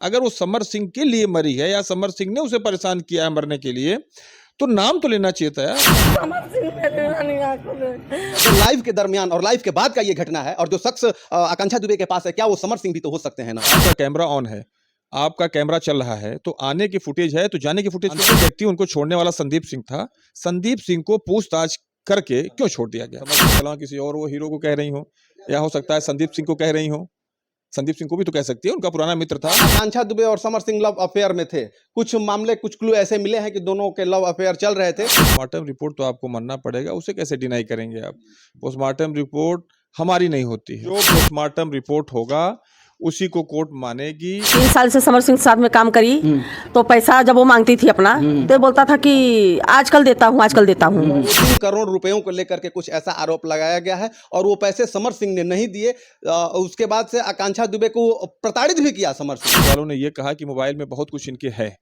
अगर वो समर सिंह के लिए मरी है या समर सिंह ने उसे परेशान किया है मरने के लिए, तो नाम तो लेना चाहिए था यार। समर सिंह तो लाइव के दरमियान और लाइव के बाद का ये घटना है और जो शख्स आकांक्षा दुबे के पास है, क्या वो समर सिंह भी तो हो सकते हैं ना? आपका कैमरा ऑन है, आपका कैमरा चल रहा है, तो आने की फुटेज है, तो जाने की फुटेज। व्यक्ति उनको छोड़ने वाला संदीप सिंह था। संदीप सिंह को पूछताछ करके क्यों छोड़ दिया गया? समझ चला किसी और वो हीरो को कह रही हो, या हो सकता है संदीप सिंह को कह रही हो। संदीप सिंह को भी तो कह सकती है, उनका पुराना मित्र था। आकांक्षा दुबे और समर सिंह लव अफेयर में थे। कुछ मामले, कुछ क्लू ऐसे मिले हैं कि दोनों के लव अफेयर चल रहे थे। पोस्टमार्टम रिपोर्ट तो आपको मानना पड़ेगा, उसे कैसे डिनाई करेंगे आप? पोस्टमार्टम रिपोर्ट हमारी नहीं होती है। जो पोस्टमार्टम रिपोर्ट होगा उसी को कोर्ट मानेगी। 3 साल से समर सिंह के साथ में काम करी, तो पैसा जब वो मांगती थी अपना, तो बोलता था कि आजकल देता हूँ, आजकल देता हूँ। 3 करोड़ रुपयों को लेकर के कुछ ऐसा आरोप लगाया गया है और वो पैसे समर सिंह ने नहीं दिए। उसके बाद से आकांक्षा दुबे को प्रताड़ित भी किया समर सिंह वालों ने ये कहा कि मोबाइल में बहुत कुछ इनके है,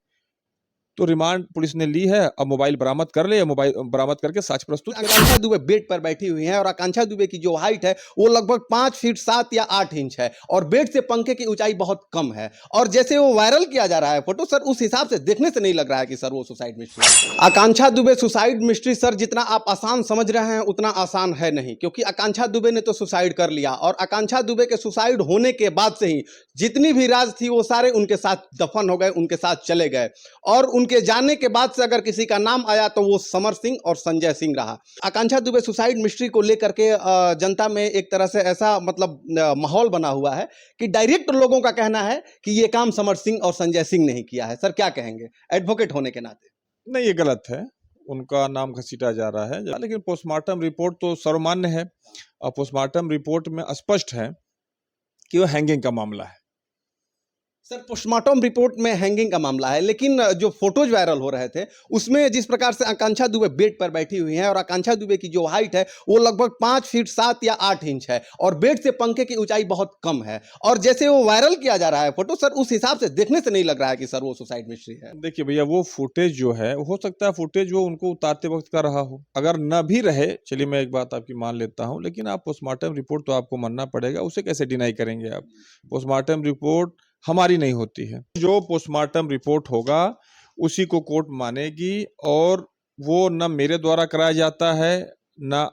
तो रिमांड पुलिस ने ली है। अब मोबाइल बरामद कर ले, मोबाइल बरामद करके साक्ष्य प्रस्तुत। आकांक्षा दुबे बेड पर बैठी हुई हैं और आकांक्षा दुबे की जो हाइट है वो लगभग 5 फीट 7 या 8 इंच है और बेड से पंखे की ऊंचाई बहुत कम है। और जैसे वो वायरल किया जा रहा है फोटो, सर उस हिसाब से देखने से नहीं लग रहा है कि सर वो सुसाइड मिस्ट्री। आकांक्षा दुबे सुसाइड मिस्ट्री सर जितना आप आसान समझ रहे हैं उतना आसान है नहीं, क्योंकि आकांक्षा दुबे ने तो सुसाइड कर लिया और आकांक्षा दुबे के सुसाइड होने के बाद से ही जितनी भी राज थी वो सारे उनके साथ दफन हो गए, उनके साथ चले गए। और उनके जाने के बाद से अगर किसी का नाम आया तो वो समर सिंह और संजय सिंह रहा। आकांक्षा दुबे सुसाइड मिस्ट्री को लेकर के जनता में एक तरह से ऐसा मतलब माहौल बना हुआ है कि डायरेक्ट लोगों का कहना है कि ये काम समर सिंह और संजय सिंह ने ही किया है। सर क्या कहेंगे एडवोकेट होने के नाते? नहीं, ये गलत है, उनका नाम घसीटा जा रहा है। लेकिन पोस्टमार्टम रिपोर्ट तो सर्वमान्य है और पोस्टमार्टम रिपोर्ट में स्पष्ट है कि वो हैंगिंग का मामला है। सर पोस्टमार्टम रिपोर्ट में हैंगिंग का मामला है, लेकिन जो फोटोज वायरल हो रहे थे उसमें जिस प्रकार से आकांक्षा दुबे बेड पर बैठी हुई हैं और आकांक्षा दुबे की जो हाइट है वो लगभग 5 फीट 7 या 8 इंच है और बेड से पंखे की ऊंचाई बहुत कम है। और जैसे वो वायरल किया जा रहा है फोटो, सर उस हिसाब से देखने से नहीं लग रहा है कि सर वो सुसाइड मिस्ट्री है। देखिए भैया, वो फुटेज जो है, हो सकता है फुटेज वो उनको उतारते वक्त का रहा हो, अगर न भी रहे, चलिए मैं एक बात आपकी मान लेता हूं, लेकिन आप पोस्टमार्टम रिपोर्ट तो आपको मानना पड़ेगा, उसे कैसे डिनाई करेंगे आप? पोस्टमार्टम रिपोर्ट हमारी नहीं होती है। जो पोस्टमार्टम रिपोर्ट होगा उसी को कोर्ट मानेगी और वो न मेरे द्वारा कराया जाता है, न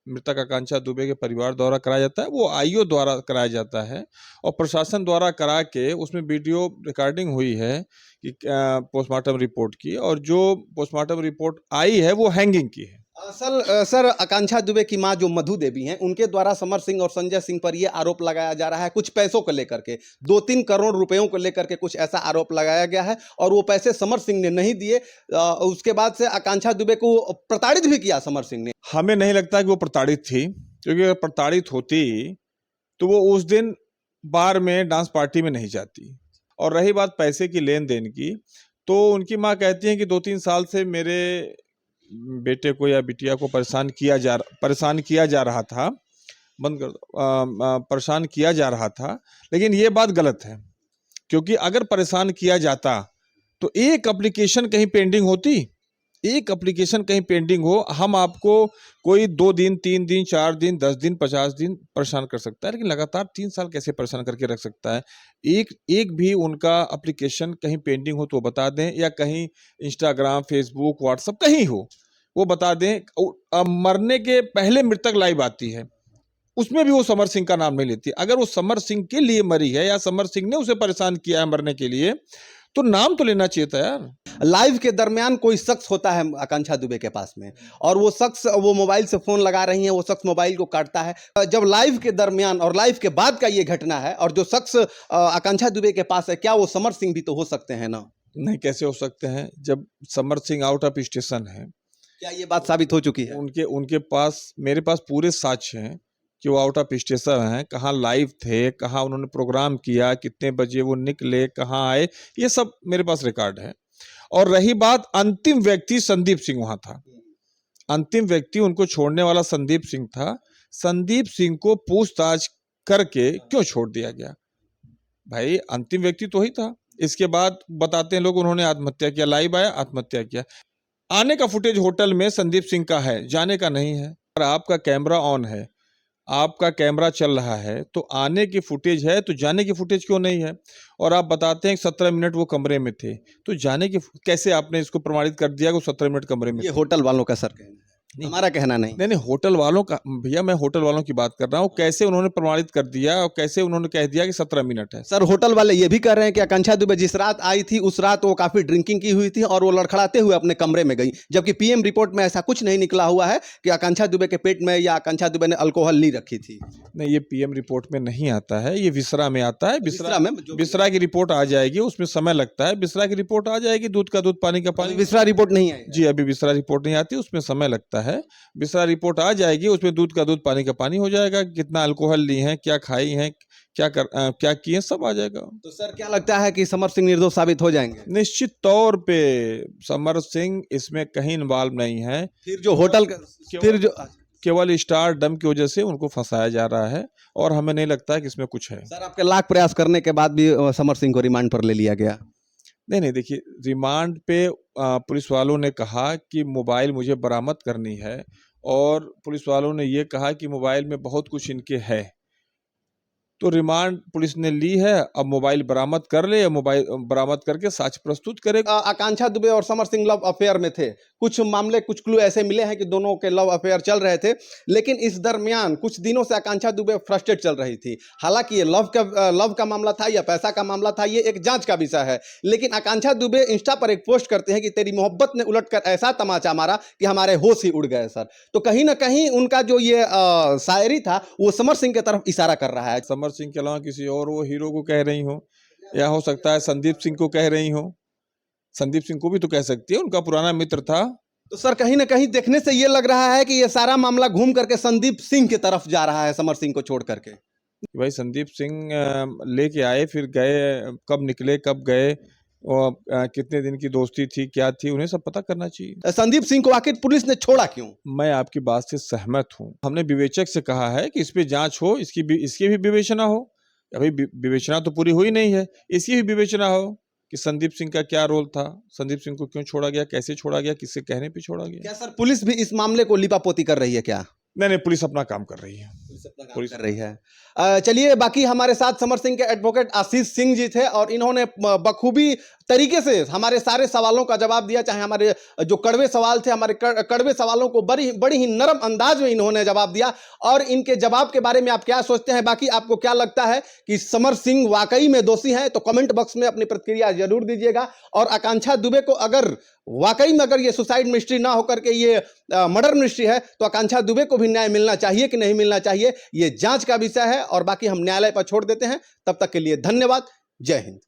मृतक आकांक्षा दुबे के परिवार द्वारा कराया जाता है, वो आईओ द्वारा कराया जाता है और प्रशासन द्वारा करा के उसमें वीडियो रिकॉर्डिंग हुई है कि पोस्टमार्टम रिपोर्ट की, और जो पोस्टमार्टम रिपोर्ट आई है वो हैंगिंग की है। सर आकांक्षा दुबे की मां जो मधु देवी हैं, उनके द्वारा समर सिंह और संजय सिंह पर यह आरोप लगाया जा रहा है कुछ पैसों को लेकर के, 2-3 करोड़ रुपयों को लेकर के कुछ ऐसा आरोप लगाया गया है और वो पैसे समर सिंह ने नहीं दिए। उसके बाद से आकांक्षा दुबे को प्रताड़ित भी किया समर सिंह ने। हमें नहीं लगता कि वो प्रताड़ित थी, क्योंकि अगर प्रताड़ित होती तो वो उस दिन बार में डांस पार्टी में नहीं जाती। और रही बात पैसे की लेन देन की, तो उनकी माँ कहती है कि 2-3 साल से मेरे बेटे को या बिटिया को परेशान किया जा रहा था, परेशान किया जा रहा था। लेकिन ये बात गलत है, क्योंकि अगर परेशान किया जाता तो एक एप्लीकेशन कहीं पेंडिंग होती, एक एप्लीकेशन कहीं पेंडिंग हो, हम आपको कोई 2 दिन 3 दिन 4 दिन 10 दिन 50 दिन परेशान कर सकता है, लेकिन लगातार 3 साल कैसे परेशान करके रख सकता है? एक भी उनका एप्लीकेशन कहीं पेंडिंग हो तो वो बता दें, या कहीं इंस्टाग्राम फेसबुक व्हाट्सएप कहीं हो वो बता दें। मरने के पहले मृतक लाइव आती है, उसमें भी वो समर सिंह का नाम नहीं लेती। अगर वो समर सिंह के लिए मरी है या समर सिंह ने उसे परेशान किया है मरने के लिए, तो नाम तो लेना चाहिए था यार। लाइव के दरमियान कोई शख्स होता है आकांक्षा दुबे के पास में और वो शख्स, वो मोबाइल से फोन लगा रही है, वो शख्स मोबाइल को काटता है। जब लाइव के दरमियान और लाइव के बाद का ये घटना है और जो शख्स आकांक्षा दुबे के पास है, क्या वो समर सिंह भी तो हो सकते हैं ना? नहीं, कैसे हो सकते हैं जब Samar Singh out of station है? क्या ये बात साबित हो चुकी है? उनके पास, मेरे पास पूरे साक्ष्य हैं कि वो आउट ऑफ स्टेशन हैं, कहाँ लाइव थे, कहाँ उन्होंने प्रोग्राम किया, कितने बजे वो निकले, कहाँ आए, ये सब मेरे पास रिकॉर्ड है। और रही बात, अंतिम व्यक्ति संदीप सिंह वहां था, अंतिम व्यक्ति उनको छोड़ने वाला संदीप सिंह था। संदीप सिंह को पूछताछ करके क्यों छोड़ दिया गया? भाई अंतिम व्यक्ति तो ही था। इसके बाद बताते हैं लोग उन्होंने आत्महत्या किया, लाइव आया आत्महत्या किया। आने का फुटेज होटल में संदीप सिंह का है, जाने का नहीं है। और आपका कैमरा ऑन है, आपका कैमरा चल रहा है तो आने की फुटेज है, तो जाने की फुटेज क्यों नहीं है? और आप बताते हैं कि 17 मिनट वो कमरे में थे, तो जाने की कैसे आपने इसको प्रमाणित कर दिया कि वो 17 मिनट कमरे में ये थे? होटल वालों का सर कहना है, नहीं। हमारा कहना नहीं। नहीं नहीं, होटल वालों का भैया, मैं होटल वालों की बात कर रहा हूँ। कैसे उन्होंने प्रमाणित कर दिया और कैसे उन्होंने कह दिया कि 17 मिनट है? सर होटल वाले ये भी कह रहे हैं कि आकांक्षा दुबे जिस रात आई थी उस रात वो काफी ड्रिंकिंग की हुई थी और वो लड़खड़ाते हुए अपने कमरे में गई, जबकि पीएम रिपोर्ट में ऐसा कुछ नहीं निकला हुआ है कि आकांक्षा दुबे के पेट में या आकांक्षा दुबे ने अल्कोहल नहीं रखी थी। नहीं, ये पीएम रिपोर्ट में नहीं आता है, ये विसरा में आता है। विसरा में जो- विसरा की रिपोर्ट आ जाएगी, उसमें समय लगता है। विसरा की रिपोर्ट आ जाएगी, दूध का दूध पानी का पानी। विसरा रिपोर्ट नहीं आई है। जी, अभी विसरा रिपोर्ट नहीं आती, उसमें समय लगता है। विसरा रिपोर्ट आ जाएगी, उसमें दूध का दूध पानी का पानी हो जाएगा। कितना अल्कोहल ली है, क्या खाई है, क्या किए, सब आ जाएगा। तो सर क्या लगता है कि समर सिंह निर्दोष साबित हो जाएंगे? निश्चित तौर पे समर सिंह इसमें कहीं इन्वॉल्व नहीं है। फिर जो होटल फिर जो केवल स्टार डम की वजह से उनको फंसाया जा रहा है और हमें नहीं लगता है कि इसमें कुछ है। सर आपके लाख प्रयास करने के बाद भी समर सिंह को रिमांड पर ले लिया गया। नहीं नहीं, देखिए, रिमांड पे पुलिस वालों ने कहा कि मोबाइल मुझे बरामद करनी है और पुलिस वालों ने ये कहा कि मोबाइल में बहुत कुछ इनके है। तो रिमांड पुलिस ने ली है, अब मोबाइल बरामद कर ले, मोबाइल बरामद करके साक्ष्य प्रस्तुत करे। आकांक्षा दुबे और समर सिंह लव अफेयर में थे। कुछ मामले, कुछ क्लू ऐसे मिले हैं कि दोनों के लव अफेयर चल रहे थे, लेकिन इस दरमियान कुछ दिनों से आकांक्षा दुबे फ्रस्ट्रेट चल रही थी। हालांकि ये लव का मामला था या पैसा का मामला था, ये एक जांच का विषय है। लेकिन आकांक्षा दुबे इंस्टा पर एक पोस्ट करते हैं कि तेरी मोहब्बत ने उलटकर ऐसा तमाचा मारा कि हमारे होश ही उड़ गए सर। तो कहीं ना कहीं उनका जो ये शायरी था वो समर सिंह की तरफ इशारा कर रहा है। समर सिंह के अलावा किसी और वो हीरो को कह रही हो, या हो सकता है संदीप सिंह को कह रही हो। संदीप सिंह को भी तो कह सकती है, उनका पुराना मित्र था। तो सर कहीं ना कहीं देखने से ये लग रहा है कि ये सारा मामला घूम करके संदीप सिंह की तरफ जा रहा है, समर सिंह को छोड़ करके। भाई संदीप सिंह लेके आए, फिर गए, कब निकले, कब गए, और कितने दिन की दोस्ती थी, क्या थी, उन्हें सब पता करना चाहिए। संदीप सिंह को आखिर पुलिस ने छोड़ा क्यों? मैं आपकी बात से सहमत हूँ। हमने विवेचक से कहा है कि इस पे जांच हो, इसकी भी विवेचना हो। अभी विवेचना तो पूरी हुई नहीं है, इसकी भी विवेचना हो कि संदीप सिंह का क्या रोल था, संदीप सिंह को क्यों छोड़ा गया, कैसे छोड़ा गया, किसके कहने पे छोड़ा गया। क्या सर पुलिस भी इस मामले को लिपापोती कर रही है क्या? नहीं नहीं, पुलिस अपना काम कर रही है। पुलिस कर रही है। चलिए, बाकी हमारे साथ समर सिंह के एडवोकेट आशीष सिंह जी थे और इन्होंने बखूबी तरीके से हमारे सारे सवालों का जवाब दिया। चाहे हमारे जो कड़वे सवाल थे, हमारे कड़वे सवालों को बड़ी ही नरम अंदाज में इन्होंने जवाब दिया। और इनके जवाब के बारे में आप क्या सोचते हैं? बाकी आपको क्या लगता है कि समर सिंह वाकई में दोषी हैं? तो कमेंट बॉक्स में अपनी प्रतिक्रिया जरूर दीजिएगा। और आकांक्षा दुबे को अगर वाकई में अगर ये सुसाइड मिस्ट्री ना होकर के ये मर्डर मिस्ट्री है, तो आकांक्षा दुबे को भी न्याय मिलना चाहिए कि नहीं मिलना चाहिए, ये जांच का विषय है। और बाकी हम न्यायालय पर छोड़ देते हैं। तब तक के लिए धन्यवाद। जय हिंद।